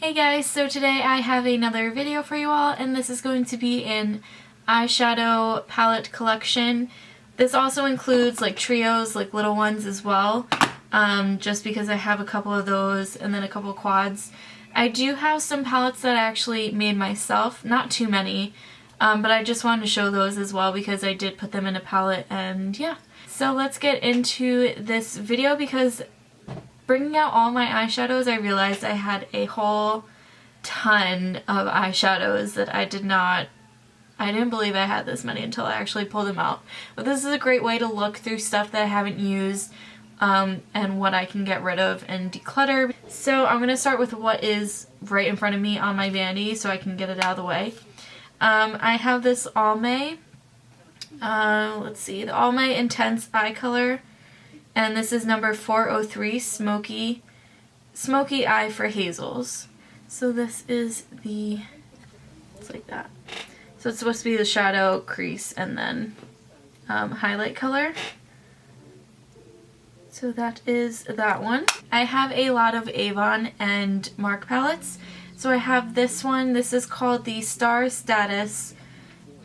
Hey guys, so today I have another video for you all, and this is going to be an eyeshadow palette collection. This also includes like trios, like little ones as well, just because I have a couple of those and then a couple of quads. I do have some palettes that I actually made myself, not too many, but I just wanted to show those as well because I did put them in a palette, and yeah. So let's get into this video because bringing out all my eyeshadows, I realized I had a whole ton of eyeshadows that I didn't believe I had this many until I actually pulled them out. But this is a great way to look through stuff that I haven't used and what I can get rid of and declutter. So I'm going to start with what is right in front of me on my vanity so I can get it out of the way. I have this Almay, let's see, the Almay Intense Eye Color. And this is number 403, Smoky Eye for Hazels. So this is it's like that. So it's supposed to be the shadow, crease, and then highlight color. So that is that one. I have a lot of Avon and MARC palettes. So I have this one. This is called the Star Status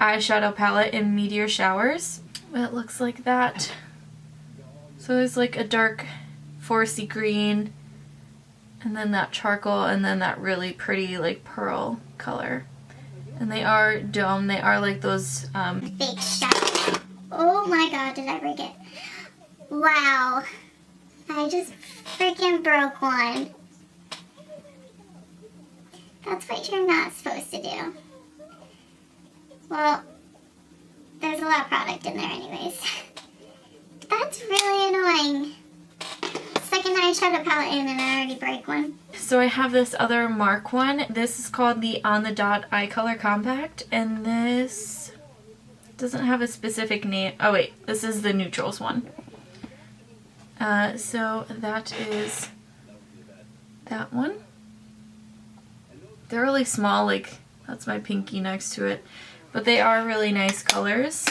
eyeshadow palette in Meteor Showers. It looks like that. So there's like a dark foresty green, and then that charcoal, and then that really pretty like pearl color. And they are dome, they are like those fake shadow. Oh my god, did I break it? Wow. I just freaking broke one. That's what you're not supposed to do. Well, there's a lot of product in there anyways. That's really annoying. It's like an eyeshadow palette in and I already break one. So I have this other MARC one. This is called the On the Dot Eye Color Compact, and this doesn't have a specific name. Oh wait, this is the neutrals one. So that is that one. They're really small, like that's my pinky next to it, but they are really nice colors.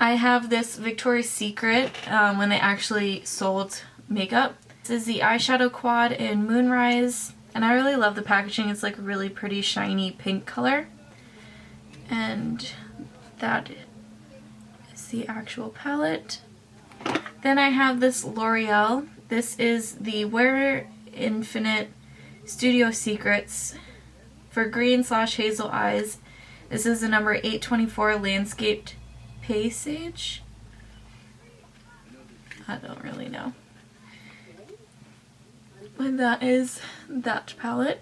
I have this Victoria's Secret when they actually sold makeup. This is the eyeshadow quad in Moonrise, and I really love the packaging. It's like a really pretty shiny pink color. And that is the actual palette. Then I have this L'Oreal. This is the Wear Infinite Studio Secrets for green/hazel eyes. This is the number 824 Landscaped Paysage? I don't really know. But that is that palette.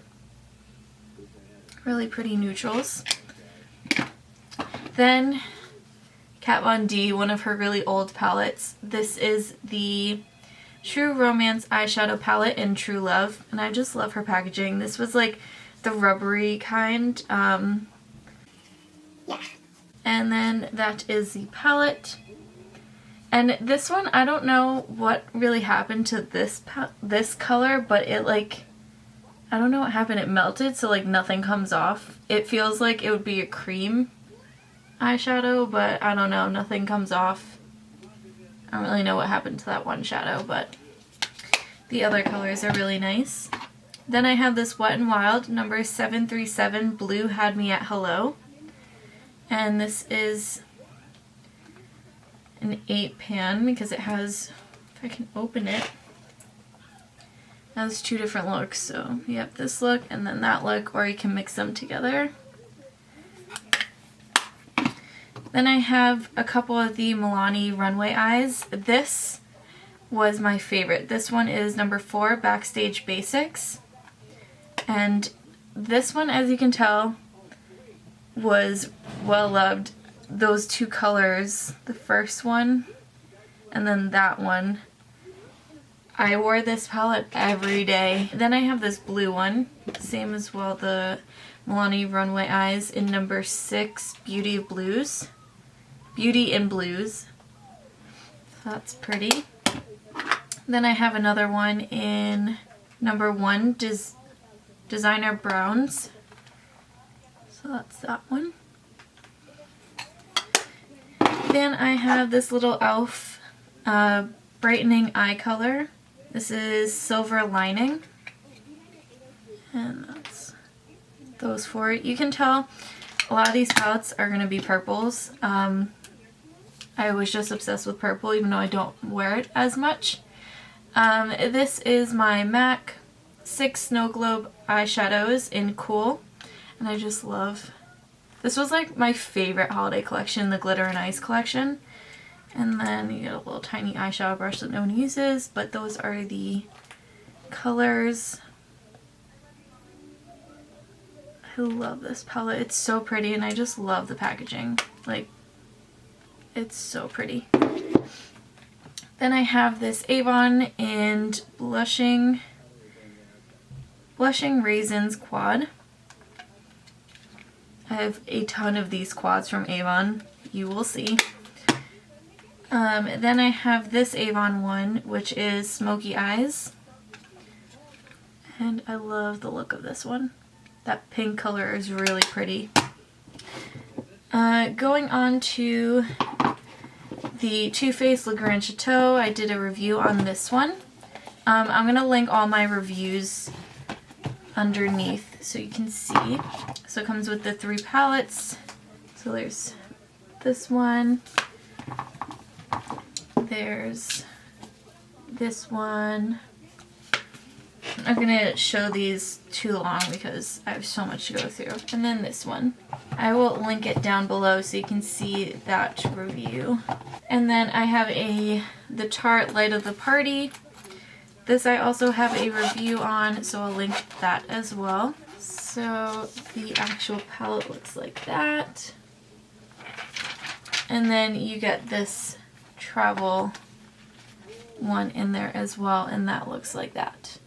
Really pretty neutrals. Then Kat Von D, one of her really old palettes. This is the True Romance eyeshadow palette in True Love, and I just love her packaging. This was like the rubbery kind. Yeah. And then that is the palette. And this one, I don't know what really happened to this color, but it like, I don't know what happened. It melted, so like nothing comes off. It feels like it would be a cream eyeshadow, but I don't know, nothing comes off. I don't really know what happened to that one shadow, but the other colors are really nice. Then I have this Wet n Wild number 737 Blue Had Me at Hello. And this is an 8 pan because it has, if I can open it, has two different looks. So you have this look and then that look, or you can mix them together. Then I have a couple of the Milani Runway Eyes. This was my favorite. This one is number 4 Backstage Basics. And this one, as you can tell, was well loved. Those two colors, the first one and then that one, I wore this palette every day. Then I have this blue one, same as well, the Milani Runway Eyes in number 6 Beauty in Blues. So that's pretty. Then I have another one in number 1 Designer Browns. So that's that one. Then I have this little e.l.f. brightening eye color. This is Silver Lining. And that's those four. You can tell a lot of these palettes are going to be purples. I was just obsessed with purple even though I don't wear it as much. This is my MAC 6 Snow Globe eyeshadows in Cool, and I just love, this was like my favorite holiday collection, the Glitter and Ice collection. And then you get a little tiny eyeshadow brush that no one uses, but those are the colors. I love this palette. It's so pretty and I just love the packaging. Like, it's so pretty. Then I have this Avon and Blushing Raisins quad. I have a ton of these quads from Avon. You will see. Then I have this Avon one, which is Smoky Eyes. And I love the look of this one. That pink color is really pretty. Going on to the Too Faced Le Grand Chateau, I did a review on this one. I'm going to link all my reviews underneath so you can see. So it comes with the 3 palettes. So there's this one. There's this one. I'm going to show these too long because I have so much to go through. And then this one. I will link it down below so you can see that review. And then I have the Tarte Light of the Party. This I also have a review on, so I'll link that as well. So the actual palette looks like that. And then you get this travel one in there as well, and that looks like that.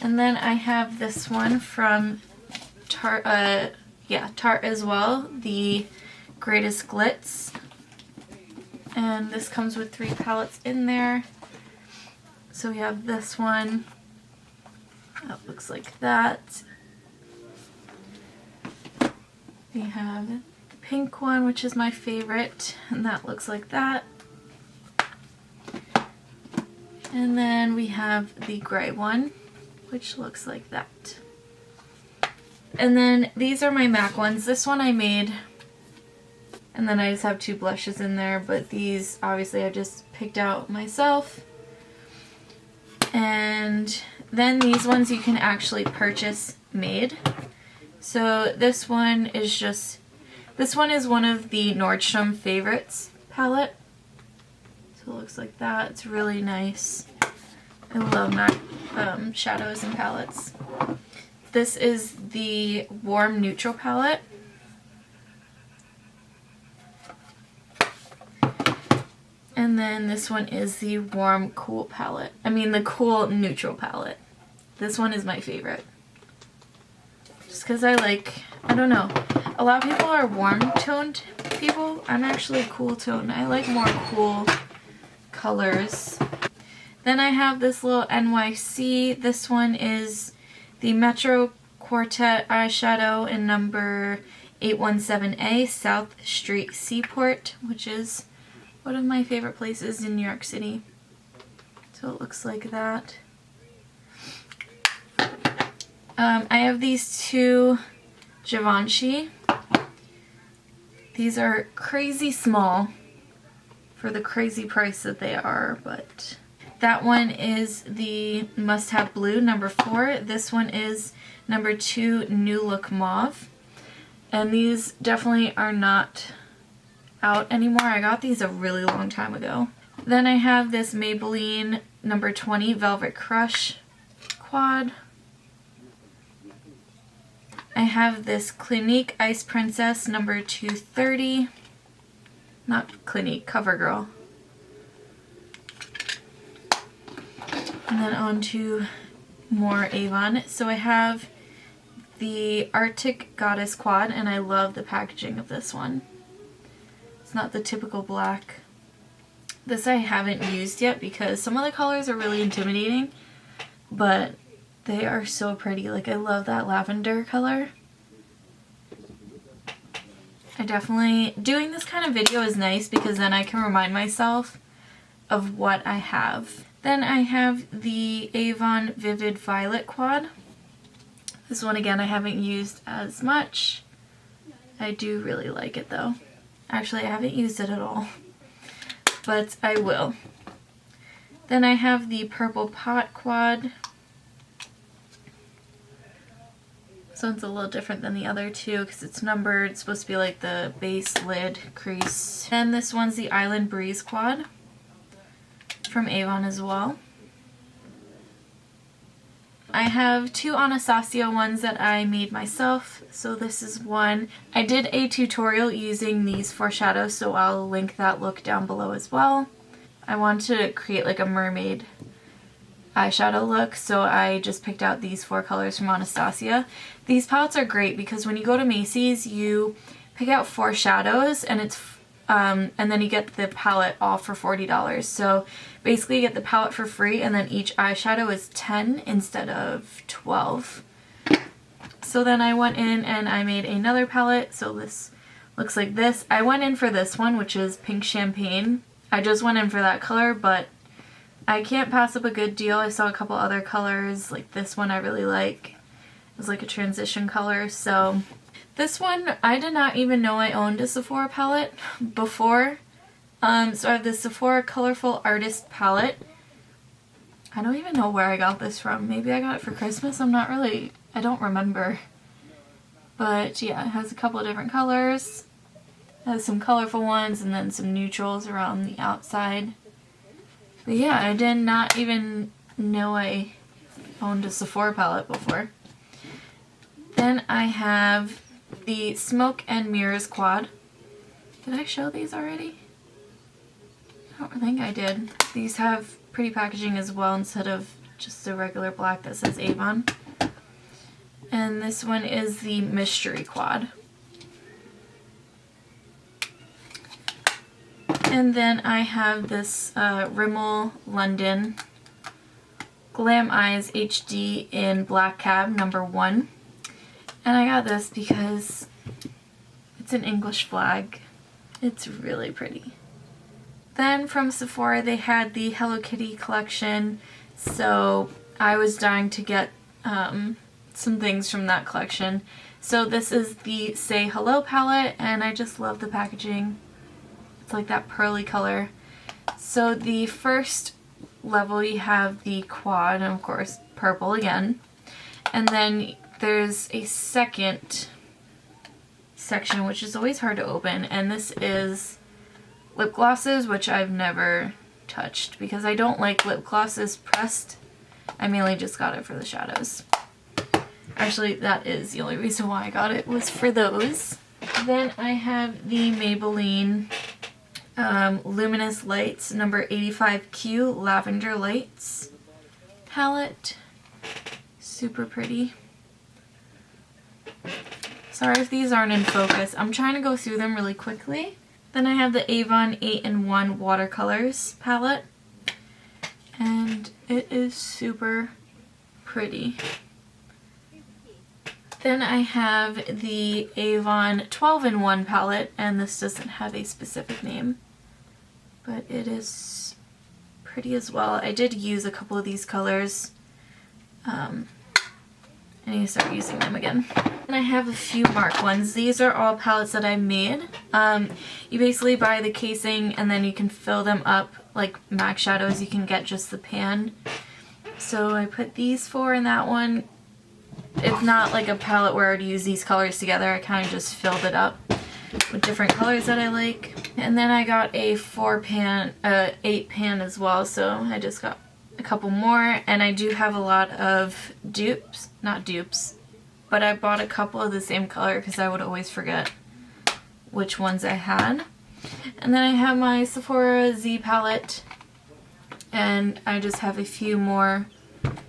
And then I have this one from Tarte, Tarte as well, the Greatest Glitz. And this comes with 3 palettes in there. So we have this one, that looks like that. We have the pink one, which is my favorite, and that looks like that. And then we have the gray one, which looks like that. And then these are my MAC ones. This one I made, and then I just have 2 blushes in there, but these obviously I just picked out myself. And then these ones you can actually purchase made. So this one is one of the Nordstrom Favorites palette. So it looks like that. It's really nice. I love MAC shadows and palettes. This is the Warm Neutral palette. And then this one is the Warm Cool palette. I mean the Cool Neutral palette. This one is my favorite. Just because I don't know. A lot of people are warm toned people. I'm actually cool toned. I like more cool colors. Then I have this little NYC. This one is the Metro Quartet eyeshadow in number 817A, South Street Seaport, which is one of my favorite places in New York City. So it looks like that. I have these 2 Givenchy. These are crazy small for the crazy price that they are, but that one is the Must Have Blue, number 4. This one is number 2, New Look Mauve. And these definitely are not out anymore. I got these a really long time ago. Then I have this Maybelline number 20 Velvet Crush quad. I have this Clinique Ice Princess number 230. Not Clinique, CoverGirl. And then on to more Avon. So I have the Arctic Goddess quad, and I love the packaging of this one. It's not the typical black. This I haven't used yet because some of the colors are really intimidating, but they are so pretty. Like, I love that lavender color. I definitely, doing this kind of video is nice because then I can remind myself of what I have. Then I have the Avon Vivid Violet quad. This one again I haven't used as much. I do really like it though. Actually, I haven't used it at all, but I will. Then I have the Purple Pot Quad. This one's a little different than the other two because it's numbered. It's supposed to be like the base lid crease. And this one's the Island Breeze Quad from Avon as well. I have two Anastasia ones that I made myself. So this is one. I did a tutorial using these for shadows, so I'll link that look down below as well. I wanted to create like a mermaid eyeshadow look, so I just picked out these 4 colors from Anastasia. These palettes are great because when you go to Macy's, you pick out 4 shadows and it's and then you get the palette all for $40. So basically you get the palette for free, and then each eyeshadow is 10 instead of 12. So then I went in and I made another palette. So this looks like this. I went in for this one, which is Pink Champagne. I just went in for that color, but I can't pass up a good deal. I saw a couple other colors, like this one I really like. It's like a transition color. So this one, I did not even know I owned a Sephora palette before. So I have the Sephora Colorful Artist palette. I don't even know where I got this from. Maybe I got it for Christmas. I don't remember. But yeah, it has a couple of different colors. It has some colorful ones and then some neutrals around the outside. But yeah, I did not even know I owned a Sephora palette before. Then I have the Smoke and Mirrors Quad. Did I show these already? I don't think I did. These have pretty packaging as well instead of just the regular black that says Avon. And this one is the Mystery Quad. And then I have this Rimmel London Glam Eyes HD in Black Cab #1. And I got this because it's an English flag. It's really pretty. Then from Sephora they had the Hello Kitty collection, so I was dying to get some things from that collection. So this is the Say Hello palette, and I just love the packaging. It's like that pearly color. So the first level you have the quad, and of course purple again. And then there's a second section which is always hard to open, and this is lip glosses, which I've never touched because I don't like lip glosses pressed. I mainly just got it for the shadows. Actually, that is the only reason why I got it, was for those. Then I have the Maybelline Luminous Lights number 85Q Lavender Lights palette. Super pretty. Sorry if these aren't in focus. I'm trying to go through them really quickly. Then I have the Avon 8-in-1 Watercolors palette. And it is super pretty. Then I have the Avon 12-in-1 palette, and this doesn't have a specific name, but it is pretty as well. I did use a couple of these colors. I need to start using them again. And I have a few Mark ones. These are all palettes that I made. You basically buy the casing and then you can fill them up like MAC shadows. You can get just the pan. So I put these 4 in that one. It's not like a palette where I would use these colors together. I kind of just filled it up with different colors that I like. And then I got a 8 pan as well, so I just got a couple more. And I do have a lot of dupes, not dupes, but I bought a couple of the same color because I would always forget which ones I had. And then I have my Sephora Z palette, and I just have a few more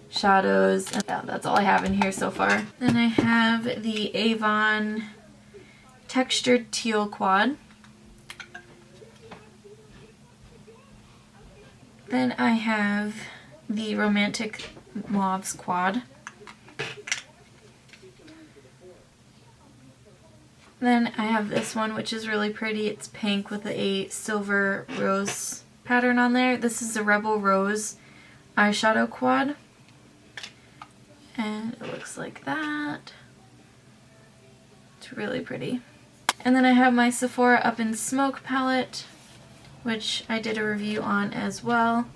shadows, and that's all I have in here so far. Then I have the Avon Textured Teal Quad. Then I have the Romantic Mauves Quad. Then I have this one, which is really pretty. It's pink with a silver rose pattern on there. This is the Rebel Rose eyeshadow quad. And it looks like that. It's really pretty. And then I have my Sephora Up in Smoke palette, which I did a review on as well.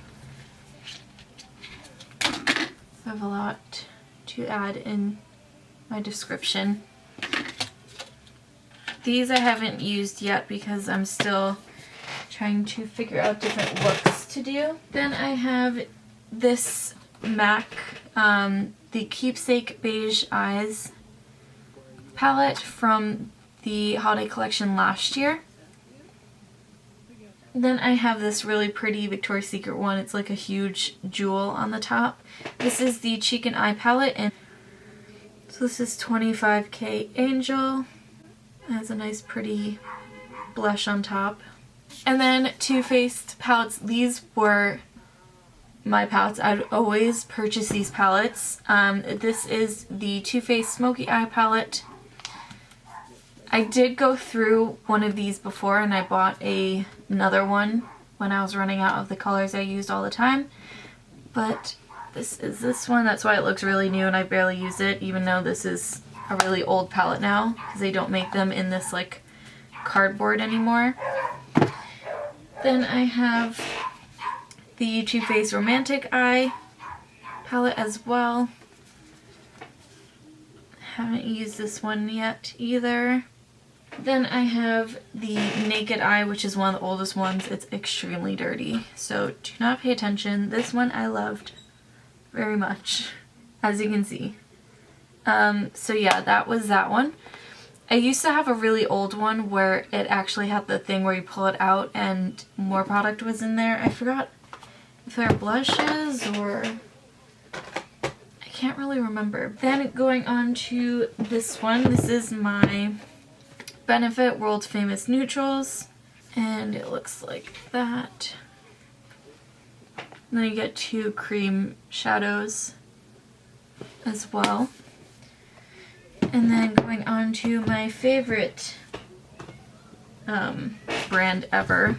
I have a lot to add in my description. These I haven't used yet because I'm still trying to figure out different looks to do. Then I have this MAC, the Keepsake Beige Eyes palette from the holiday collection last year. Then I have this really pretty Victoria's Secret one. It's like a huge jewel on the top. This is the Cheek and Eye palette, and so this is 25K Angel. It has a nice pretty blush on top. And then Too Faced palettes. These were my palettes. I'd always purchase these palettes. This is the Too Faced Smoky Eye palette. I did go through one of these before and I bought another one when I was running out of the colors I used all the time. But this is this one. That's why it looks really new and I barely use it, even though this is a really old palette now because they don't make them in this like cardboard anymore. Then I have the Too Faced Romantic Eye palette as well. Haven't used this one yet either. Then I have the Naked Eye, which is one of the oldest ones. It's extremely dirty, so do not pay attention. This one I loved very much, as you can see. So yeah, that was that one. I used to have a really old one where it actually had the thing where you pull it out and more product was in there. I forgot if they're blushes or I can't really remember. Then going on to this one, this is my Benefit World Famous Neutrals, and it looks like that. And then you get two cream shadows as well. And then going on to my favorite brand ever,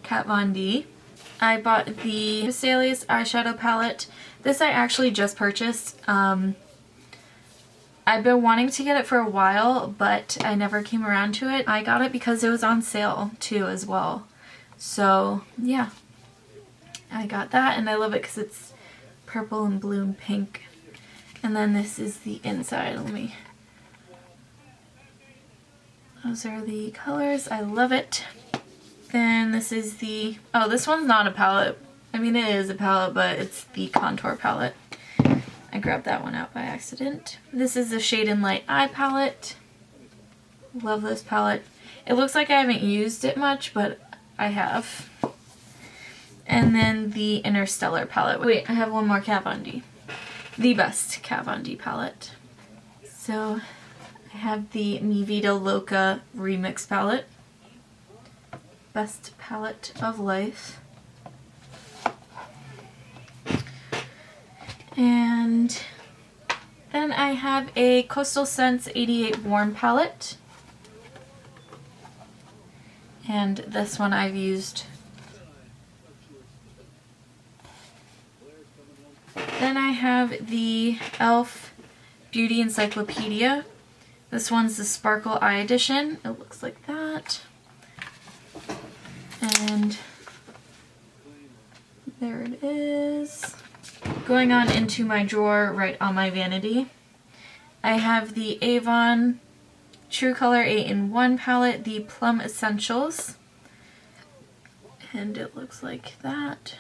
Kat Von D. I bought the Vesalius eyeshadow palette. This I actually just purchased. I've been wanting to get it for a while, but I never came around to it. I got it because it was on sale too as well. So yeah, I got that and I love it because it's purple and blue and pink. And then this is the inside. Those are the colors. I love it. Then this is the, oh, this one's not a palette. I mean, it is a palette, but it's the contour palette. I grabbed that one out by accident. This is the Shade and Light Eye palette. Love this palette. It looks like I haven't used it much, but I have. And then the Interstellar palette. Wait, I have one more Kat Von D. The best Kat Von D palette. So I have the Mi Vida Loca Remix palette. Best palette of life. And then I have a Coastal Scents 88 Warm palette. And this one I've used. Then I have the e.l.f. Beauty Encyclopedia. This one's the Sparkle Eye Edition. It looks like that. And there it is. Going on into my drawer right on my vanity, I have the Avon True Color 8-in-1 palette, the Plum Essentials, and it looks like that.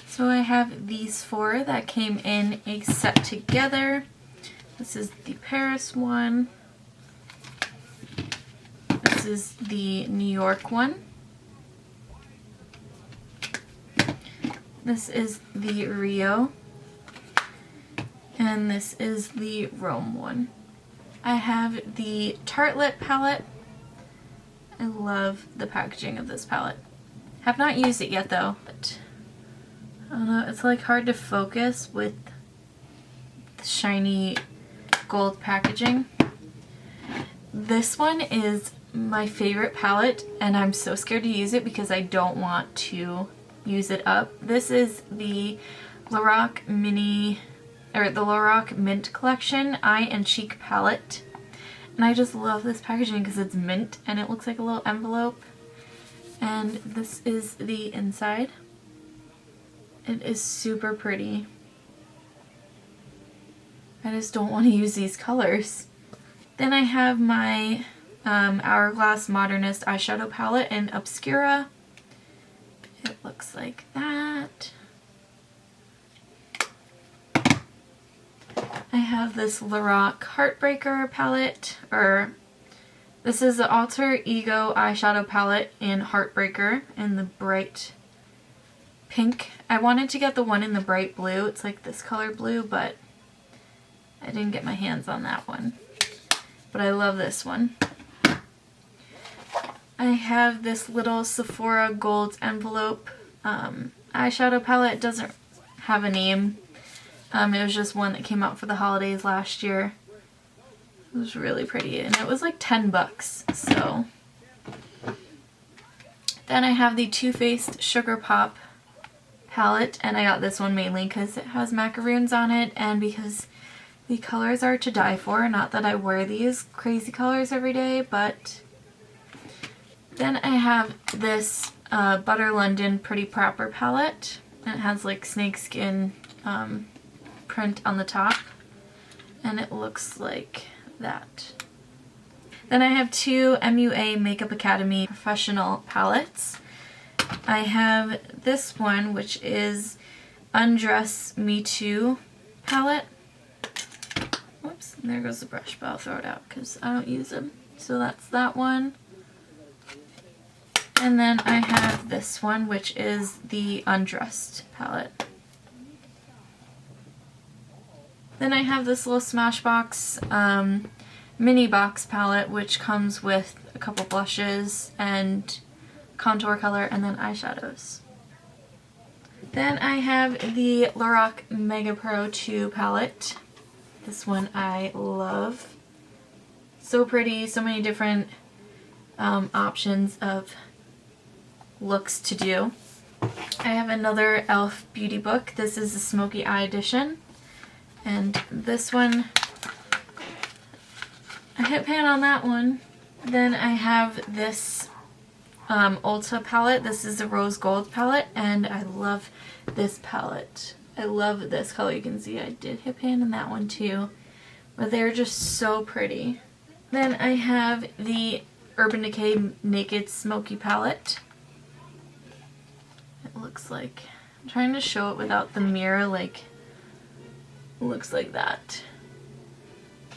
So I have these four that came in a set together. This is the Paris one. This is the New York one. This is the Rio. And this is the Rome one. I have the Tartelette palette. I love the packaging of this palette. Have not used it yet though, but I don't know, it's like hard to focus with the shiny gold packaging. This one is my favorite palette and I'm so scared to use it because I don't want to use it up. This is the Lorac the Lorac Mint Collection Eye and Cheek Palette. And I just love this packaging because it's mint and it looks like a little envelope. And this is the inside. It is super pretty. I just don't want to use these colors. Then I have my Hourglass Modernist eyeshadow palette in Obscura. It looks like that. I have this Lorac Heartbreaker palette, or this is the Alter Ego eyeshadow palette in Heartbreaker in the bright pink. I wanted to get the one in the bright blue. It's like this color blue, but I didn't get my hands on that one. But I love this one. I have this little Sephora Gold envelope eyeshadow palette. It doesn't have a name. It was just one that came out for the holidays last year. It was really pretty and it was like 10 bucks. So then I have the Too Faced Sugar Pop palette, and I got this one mainly because it has macaroons on it and because the colors are to die for. Not that I wear these crazy colors every day, but then I have this Butter London Pretty Proper palette. It has like snakeskin print on the top and it looks like that. Then I have two MUA Makeup Academy Professional palettes. I have this one, which is Undress Me Too palette. Whoops, there goes the brush, but I'll throw it out because I don't use them. So that's that one. And then I have this one, which is the Undressed palette. Then I have this little Smashbox mini box palette, which comes with a couple blushes and contour color and then eyeshadows. Then I have the Lorac Mega Pro 2 palette. This one I love. So pretty, so many different options of looks to do. I have another e.l.f. beauty book. This is the Smoky Eye edition. And this one, I hit pan on that one. Then I have this Ulta palette. This is the Rose Gold palette, and I love this palette. I love this color. You can see I did hit pan on that one too, but they're just so pretty. Then I have the Urban Decay Naked Smoky palette. It looks like, I'm trying to show it without the mirror, like, it looks like that.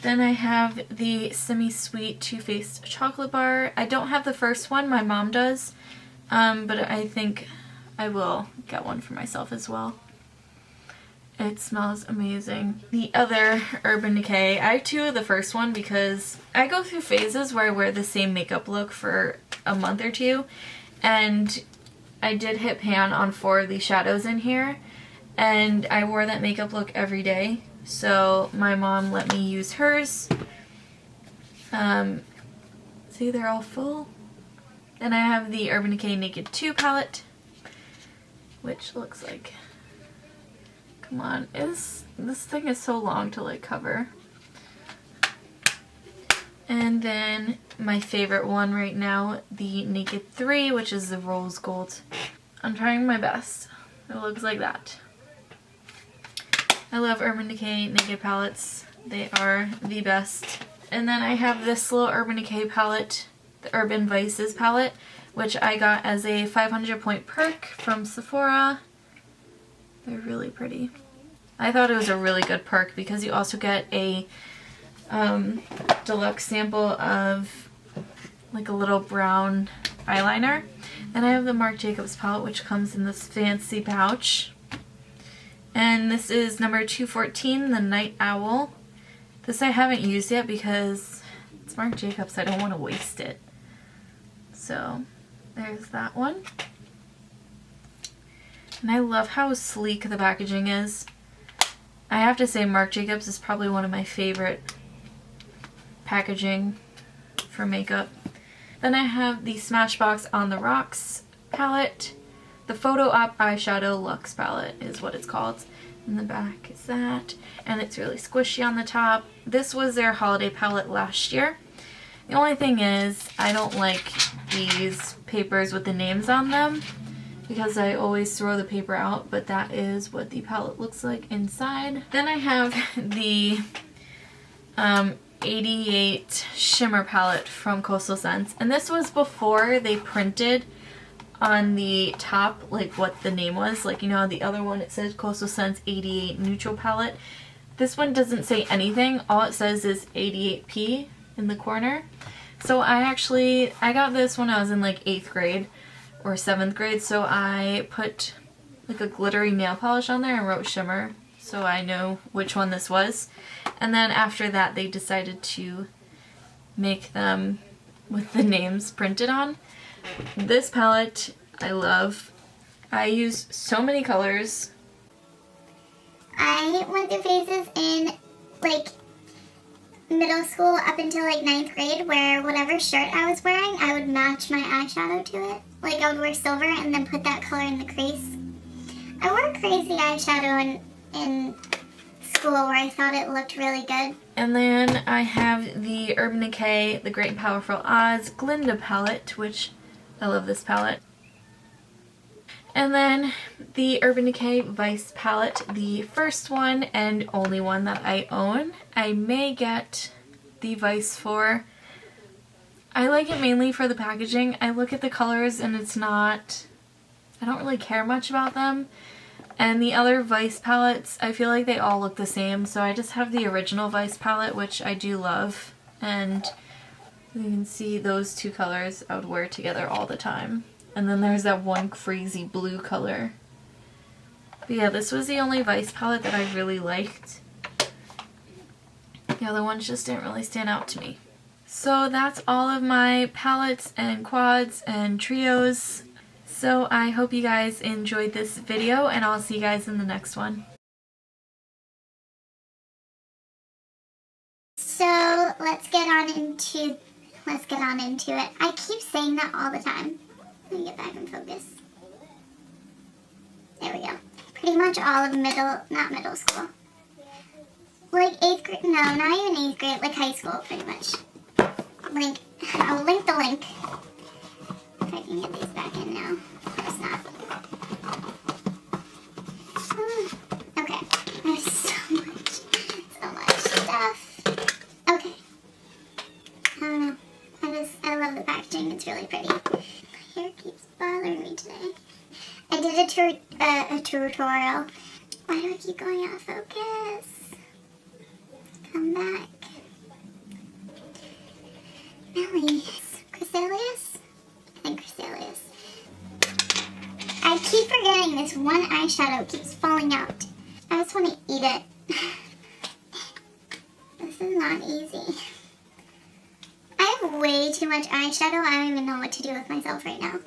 Then I have the Semi-Sweet Too Faced chocolate bar. I don't have the first one, my mom does, but I think I will get one for myself as well. It smells amazing. The other Urban Decay, I have two of the first one because I go through phases where I wear the same makeup look for a month or two, and I did hit pan on 4 of these shadows in here, and I wore that makeup look every day. So my mom let me use hers. See, they're all full. Then I have the Urban Decay Naked 2 palette, which looks like, come on, this thing is so long to like cover. And then my favorite one right now, the Naked 3, which is the Rose Gold. I'm trying my best. It looks like that. I love Urban Decay Naked palettes. They are the best. And then I have this little Urban Decay palette, the Urban Vices palette, which I got as a 500 point perk from Sephora. They're really pretty. I thought it was a really good perk because you also get a deluxe sample of like a little brown eyeliner. And I have the Marc Jacobs palette, which comes in this fancy pouch. And this is number 214, the Night Owl. This I haven't used yet because it's Marc Jacobs. I don't want to waste it. So there's that one. And I love how sleek the packaging is. I have to say Marc Jacobs is probably one of my favorite packaging for makeup. Then I have the Smashbox On the Rocks palette, The Photo Op Eyeshadow Luxe Palette is what it's called. In the back is that, and it's really squishy on the top. This was their holiday palette last year. The only thing is, I don't like these papers with the names on them because I always throw the paper out, but that is what the palette looks like inside. Then I have the 88 Shimmer palette from Coastal Scents, and this was before they printed on the top like what the name was. Like, you know, the other one it says Coastal Scents 88 Neutral Palette. This one doesn't say anything. All it says is 88p in the corner. So I got this when I was in like 8th grade or 7th grade, so I put like a glittery nail polish on there and wrote Shimmer so I know which one this was. And then after that they decided to make them with the names printed on. This palette I love. I use so many colors. I went through phases in like middle school up until like 9th grade where whatever shirt I was wearing, I would match my eyeshadow to it. Like I would wear silver and then put that color in the crease. I wore crazy eyeshadow in school where I thought it looked really good. And then I have the Urban Decay, the Great and Powerful Oz Glinda palette, which I love this palette. And then the Urban Decay Vice palette, the first one and only one that I own. I may get the Vice for. I like it mainly for the packaging. I look at the colors and I don't really care much about them. And the other Vice palettes, I feel like they all look the same, so I just have the original Vice palette, which I do love. And you can see those two colors I would wear together all the time. And then there's that one crazy blue color. But yeah, this was the only Vice palette that I really liked. The other ones just didn't really stand out to me. So that's all of my palettes and quads and trios. So I hope you guys enjoyed this video, and I'll see you guys in the next one. So let's get on into it. I keep saying that all the time. Let me get back in focus. There we go. Pretty much all of not middle school. Like 8th grade, no, not even 8th grade, like high school pretty much. I'll link the link. If I can get these back in now. Of course not. Okay. There's so much stuff. Okay. I don't know. I love the packaging. It's really pretty. My hair keeps bothering me today. I did a tutorial. Why do I keep going out of focus? Come back. Melly. Chrysalias? I think Chrysalias. I keep forgetting this one eyeshadow keeps falling out. I just want to eat it. This is not easy. I have way too much eyeshadow. I don't even know what to do with myself right now.